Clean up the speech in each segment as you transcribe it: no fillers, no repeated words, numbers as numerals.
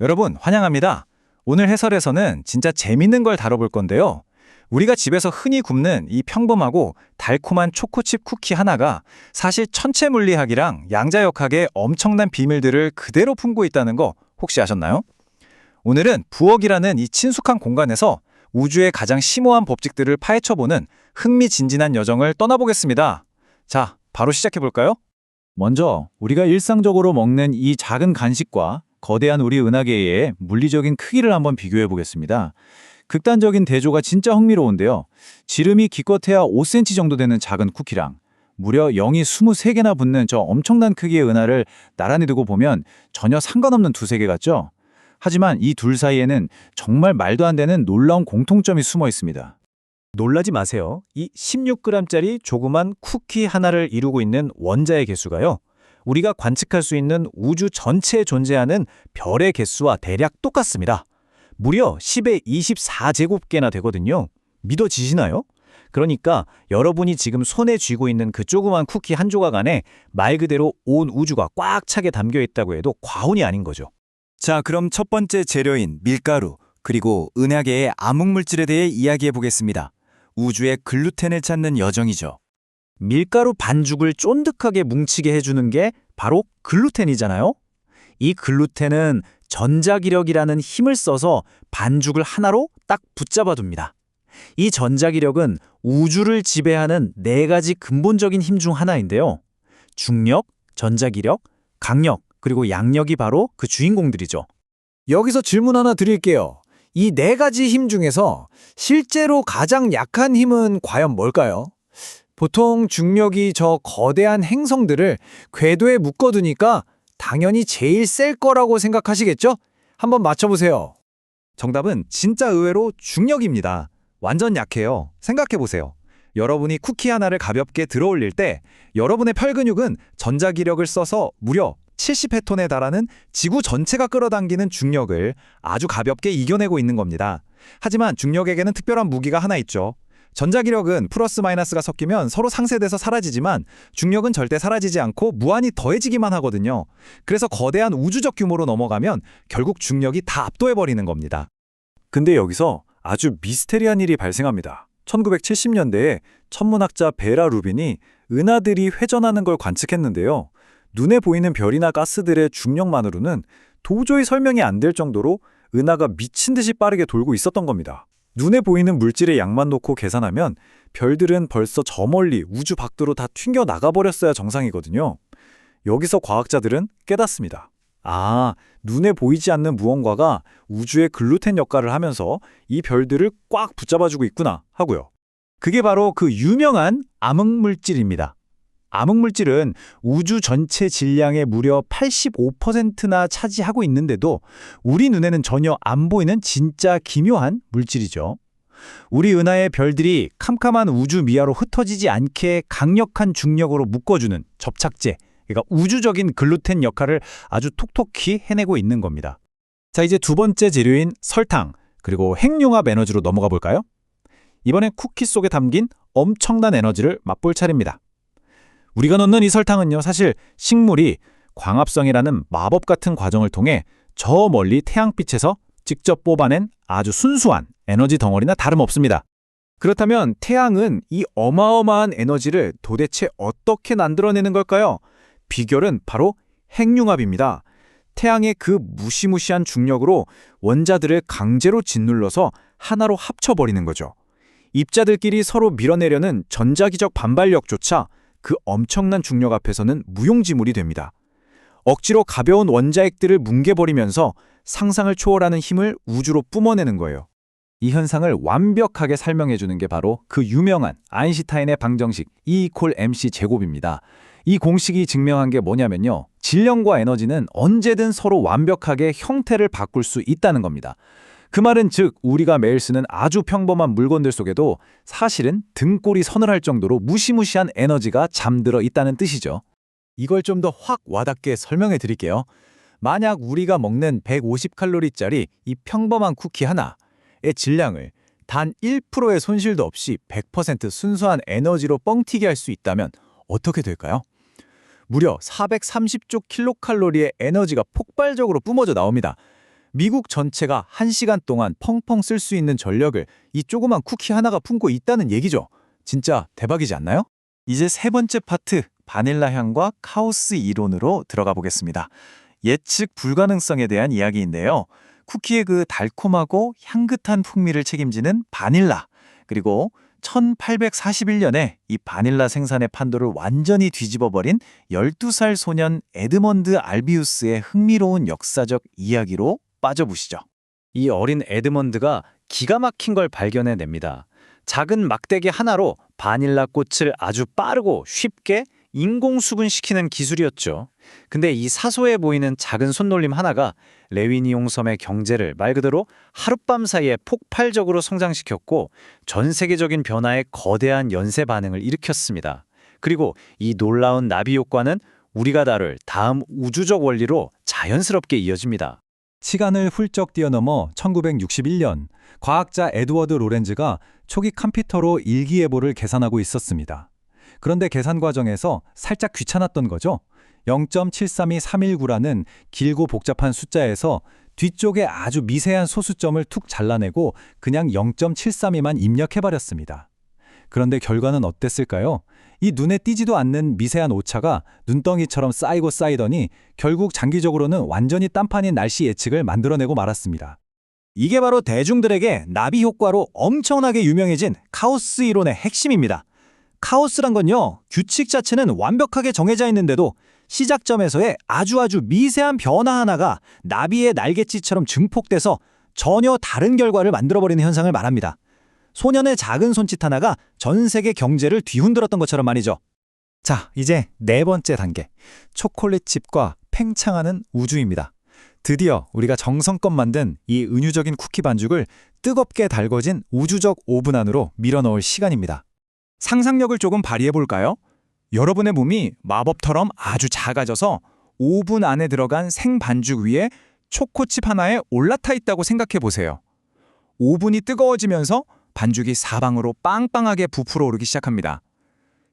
여러분, 환영합니다. 오늘 해설에서는 진짜 재밌는 걸 다뤄볼 건데요. 우리가 집에서 흔히 굽는 이 평범하고 달콤한 초코칩 쿠키 하나가 사실 천체 물리학이랑 양자역학의 엄청난 비밀들을 그대로 품고 있다는 거 혹시 아셨나요? 오늘은 부엌이라는 이 친숙한 공간에서 우주의 가장 심오한 법칙들을 파헤쳐보는 흥미진진한 여정을 떠나보겠습니다. 자, 바로 시작해볼까요? 먼저 우리가 일상적으로 먹는 이 작은 간식과 거대한 우리 은하계의 물리적인 크기를 한번 비교해 보겠습니다. 극단적인 대조가 진짜 흥미로운데요. 지름이 기껏해야 5cm 정도 되는 작은 쿠키랑 무려 0이 23개나 붙는 저 엄청난 크기의 은하를 나란히 두고 보면 전혀 상관없는 두세 개 같죠? 하지만 이 둘 사이에는 정말 말도 안 되는 놀라운 공통점이 숨어 있습니다. 놀라지 마세요. 이 16g짜리 조그만 쿠키 하나를 이루고 있는 원자의 개수가요. 우리가 관측할 수 있는 우주 전체에 존재하는 별의 개수와 대략 똑같습니다. 무려 10의 24제곱개나 되거든요. 믿어지시나요? 그러니까 여러분이 지금 손에 쥐고 있는 그 조그만 쿠키 한 조각 안에 말 그대로 온 우주가 꽉 차게 담겨 있다고 해도 과언이 아닌 거죠. 자, 그럼 첫 번째 재료인 밀가루, 그리고 은하계의 암흑물질에 대해 이야기해 보겠습니다. 우주의 글루텐을 찾는 여정이죠. 밀가루 반죽을 쫀득하게 뭉치게 해주는 게 바로 글루텐이잖아요. 이 글루텐은 전자기력이라는 힘을 써서 반죽을 하나로 딱 붙잡아둡니다. 이 전자기력은 우주를 지배하는 네 가지 근본적인 힘 중 하나인데요. 중력, 전자기력, 강력, 그리고 양력이 바로 그 주인공들이죠. 여기서 질문 하나 드릴게요. 이 네 가지 힘 중에서 실제로 가장 약한 힘은 과연 뭘까요? 보통 중력이 저 거대한 행성들을 궤도에 묶어두니까 당연히 제일 셀 거라고 생각하시겠죠? 한번 맞춰보세요. 정답은 진짜 의외로 중력입니다. 완전 약해요. 생각해보세요. 여러분이 쿠키 하나를 가볍게 들어올릴 때 여러분의 펄근육은 전자기력을 써서 무려 70헥톤에 달하는 지구 전체가 끌어당기는 중력을 아주 가볍게 이겨내고 있는 겁니다. 하지만 중력에게는 특별한 무기가 하나 있죠. 전자기력은 플러스 마이너스가 섞이면 서로 상쇄돼서 사라지지만 중력은 절대 사라지지 않고 무한히 더해지기만 하거든요. 그래서 거대한 우주적 규모로 넘어가면 결국 중력이 다 압도해버리는 겁니다. 근데 여기서 아주 미스테리한 일이 발생합니다. 1970년대에 천문학자 베라 루빈이 은하들이 회전하는 걸 관측했는데요. 눈에 보이는 별이나 가스들의 중력만으로는 도저히 설명이 안 될 정도로 은하가 미친 듯이 빠르게 돌고 있었던 겁니다. 눈에 보이는 물질의 양만 놓고 계산하면 별들은 벌써 저 멀리 우주 밖으로 다 튕겨 나가버렸어야 정상이거든요. 여기서 과학자들은 깨닫습니다. 아, 눈에 보이지 않는 무언가가 우주의 글루텐 역할을 하면서 이 별들을 꽉 붙잡아주고 있구나 하고요. 그게 바로 그 유명한 암흑물질입니다. 암흑물질은 우주 전체 질량의 무려 85%나 차지하고 있는데도 우리 눈에는 전혀 안 보이는 진짜 기묘한 물질이죠. 우리 은하의 별들이 캄캄한 우주 미하로 흩어지지 않게 강력한 중력으로 묶어주는 접착제, 그러니까 우주적인 글루텐 역할을 아주 톡톡히 해내고 있는 겁니다. 자, 이제 두 번째 재료인 설탕, 그리고 핵융합 에너지로 넘어가 볼까요? 이번엔 쿠키 속에 담긴 엄청난 에너지를 맛볼 차례입니다. 우리가 넣는 이 설탕은요, 사실 식물이 광합성이라는 마법 같은 과정을 통해 저 멀리 태양빛에서 직접 뽑아낸 아주 순수한 에너지 덩어리나 다름없습니다. 그렇다면 태양은 이 어마어마한 에너지를 도대체 어떻게 만들어내는 걸까요? 비결은 바로 핵융합입니다. 태양의 그 무시무시한 중력으로 원자들을 강제로 짓눌러서 하나로 합쳐버리는 거죠. 입자들끼리 서로 밀어내려는 전자기적 반발력조차 그 엄청난 중력 앞에서는 무용지물이 됩니다. 억지로 가벼운 원자핵들을 뭉개버리면서 상상을 초월하는 힘을 우주로 뿜어내는 거예요. 이 현상을 완벽하게 설명해주는 게 바로 그 유명한 아인슈타인의 방정식 E=mc 제곱입니다. 이 공식이 증명한 게 뭐냐면요. 질량과 에너지는 언제든 서로 완벽하게 형태를 바꿀 수 있다는 겁니다. 그 말은 즉 우리가 매일 쓰는 아주 평범한 물건들 속에도 사실은 등골이 서늘할 정도로 무시무시한 에너지가 잠들어 있다는 뜻이죠. 이걸 좀 더 확 와닿게 설명해 드릴게요. 만약 우리가 먹는 150칼로리짜리 이 평범한 쿠키 하나의 질량을 단 1%의 손실도 없이 100% 순수한 에너지로 뻥튀기 할 수 있다면 어떻게 될까요? 무려 430조 킬로칼로리의 에너지가 폭발적으로 뿜어져 나옵니다. 미국 전체가 1시간 동안 펑펑 쓸 수 있는 전력을 이 조그만 쿠키 하나가 품고 있다는 얘기죠. 진짜 대박이지 않나요? 이제 세 번째 파트, 바닐라 향과 카오스 이론으로 들어가 보겠습니다. 예측 불가능성에 대한 이야기인데요. 쿠키의 그 달콤하고 향긋한 풍미를 책임지는 바닐라, 그리고 1841년에 이 바닐라 생산의 판도를 완전히 뒤집어버린 12살 소년 에드먼드 알비우스의 흥미로운 역사적 이야기로 빠져보시죠. 이 어린 에드먼드가 기가 막힌 걸 발견해냅니다. 작은 막대기 하나로 바닐라 꽃을 아주 빠르고 쉽게 인공 수분시키는 기술이었죠. 근데 이 사소해 보이는 작은 손놀림 하나가 레위니옹 섬의 경제를 말 그대로 하룻밤 사이에 폭발적으로 성장시켰고 전 세계적인 변화에 거대한 연쇄 반응을 일으켰습니다. 그리고 이 놀라운 나비 효과는 우리가 다룰 다음 우주적 원리로 자연스럽게 이어집니다. 시간을 훌쩍 뛰어넘어 1961년 과학자 에드워드 로렌즈가 초기 컴퓨터로 일기예보를 계산하고 있었습니다. 그런데 계산 과정에서 살짝 귀찮았던 거죠. 0.732319라는 길고 복잡한 숫자에서 뒤쪽에 아주 미세한 소수점을 툭 잘라내고 그냥 0.732만 입력해버렸습니다. 그런데 결과는 어땠을까요? 이 눈에 띄지도 않는 미세한 오차가 눈덩이처럼 쌓이고 쌓이더니 결국 장기적으로는 완전히 딴판인 날씨 예측을 만들어내고 말았습니다. 이게 바로 대중들에게 나비 효과로 엄청나게 유명해진 카오스 이론의 핵심입니다. 카오스란 건요, 규칙 자체는 완벽하게 정해져 있는데도 시작점에서의 아주 미세한 변화 하나가 나비의 날갯짓처럼 증폭돼서 전혀 다른 결과를 만들어버리는 현상을 말합니다. 소년의 작은 손짓 하나가 전 세계 경제를 뒤흔들었던 것처럼 말이죠. 자, 이제 네 번째 단계. 초콜릿칩과 팽창하는 우주입니다. 드디어 우리가 정성껏 만든 이 은유적인 쿠키 반죽을 뜨겁게 달궈진 우주적 오븐 안으로 밀어넣을 시간입니다. 상상력을 조금 발휘해볼까요? 여러분의 몸이 마법처럼 아주 작아져서 오븐 안에 들어간 생반죽 위에 초코칩 하나에 올라타 있다고 생각해보세요. 오븐이 뜨거워지면서 반죽이 사방으로 빵빵하게 부풀어 오르기 시작합니다.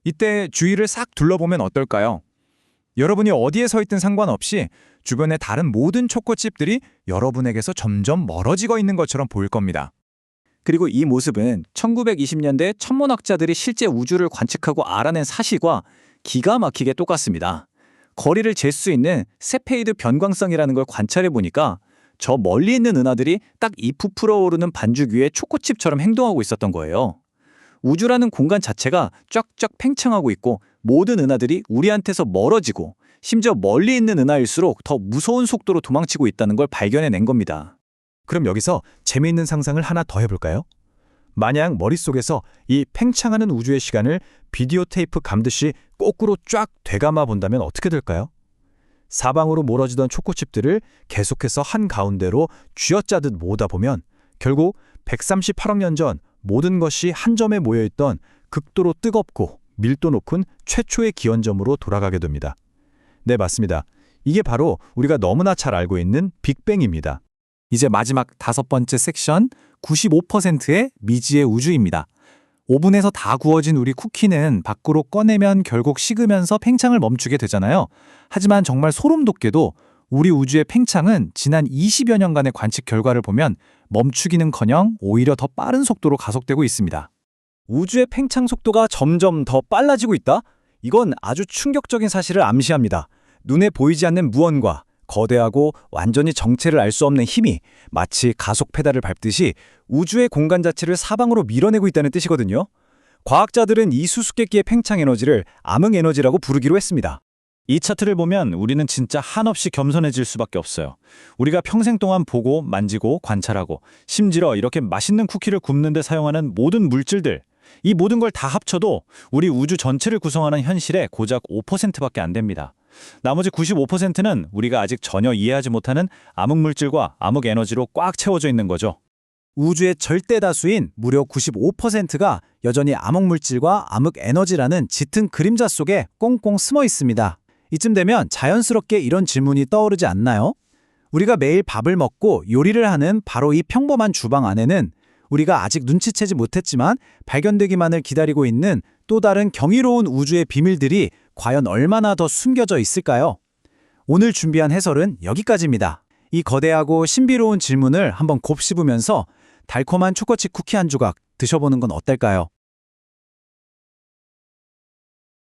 이때 주위를 싹 둘러보면 어떨까요? 여러분이 어디에 서 있든 상관없이 주변의 다른 모든 초코칩들이 여러분에게서 점점 멀어지고 있는 것처럼 보일 겁니다. 그리고 이 모습은 1920년대 천문학자들이 실제 우주를 관측하고 알아낸 사실과 기가 막히게 똑같습니다. 거리를 잴 수 있는 세페이드 변광성이라는 걸 관찰해 보니까 저 멀리 있는 은하들이 딱 이 부풀어 오르는 반죽 위에 초코칩처럼 행동하고 있었던 거예요. 우주라는 공간 자체가 쫙쫙 팽창하고 있고 모든 은하들이 우리한테서 멀어지고 심지어 멀리 있는 은하일수록 더 무서운 속도로 도망치고 있다는 걸 발견해낸 겁니다. 그럼 여기서 재미있는 상상을 하나 더 해볼까요? 만약 머릿속에서 이 팽창하는 우주의 시간을 비디오 테이프 감듯이 거꾸로 쫙 되감아 본다면 어떻게 될까요? 사방으로 몰아지던 초코칩들을 계속해서 한가운데로 쥐어짜듯 모으다 보면 결국 138억 년 전 모든 것이 한 점에 모여있던 극도로 뜨겁고 밀도 높은 최초의 기원점으로 돌아가게 됩니다. 네, 맞습니다. 이게 바로 우리가 너무나 잘 알고 있는 빅뱅입니다. 이제 마지막 다섯 번째 섹션, 95%의 미지의 우주입니다. 오븐에서 다 구워진 우리 쿠키는 밖으로 꺼내면 결국 식으면서 팽창을 멈추게 되잖아요. 하지만 정말 소름 돋게도 우리 우주의 팽창은 지난 20여 년간의 관측 결과를 보면 멈추기는커녕 오히려 더 빠른 속도로 가속되고 있습니다. 우주의 팽창 속도가 점점 더 빨라지고 있다? 이건 아주 충격적인 사실을 암시합니다. 눈에 보이지 않는 무언과 거대하고 완전히 정체를 알 수 없는 힘이 마치 가속 페달을 밟듯이 우주의 공간 자체를 사방으로 밀어내고 있다는 뜻이거든요. 과학자들은 이 수수께끼의 팽창 에너지를 암흑 에너지라고 부르기로 했습니다. 이 차트를 보면 우리는 진짜 한없이 겸손해질 수밖에 없어요. 우리가 평생 동안 보고 만지고 관찰하고 심지어 이렇게 맛있는 쿠키를 굽는 데 사용하는 모든 물질들, 이 모든 걸 다 합쳐도 우리 우주 전체를 구성하는 현실의 고작 5%밖에 안 됩니다. 나머지 95%는 우리가 아직 전혀 이해하지 못하는 암흑물질과 암흑에너지로 꽉 채워져 있는 거죠. 우주의 절대 다수인 무려 95%가 여전히 암흑물질과 암흑에너지라는 짙은 그림자 속에 꽁꽁 숨어 있습니다. 이쯤 되면 자연스럽게 이런 질문이 떠오르지 않나요? 우리가 매일 밥을 먹고 요리를 하는 바로 이 평범한 주방 안에는 우리가 아직 눈치채지 못했지만 발견되기만을 기다리고 있는 또 다른 경이로운 우주의 비밀들이 과연 얼마나 더 숨겨져 있을까요? 오늘 준비한 해설은 여기까지입니다. 이 거대하고 신비로운 질문을 한번 곱씹으면서 달콤한 초코칩 쿠키 한 조각 드셔보는 건 어떨까요?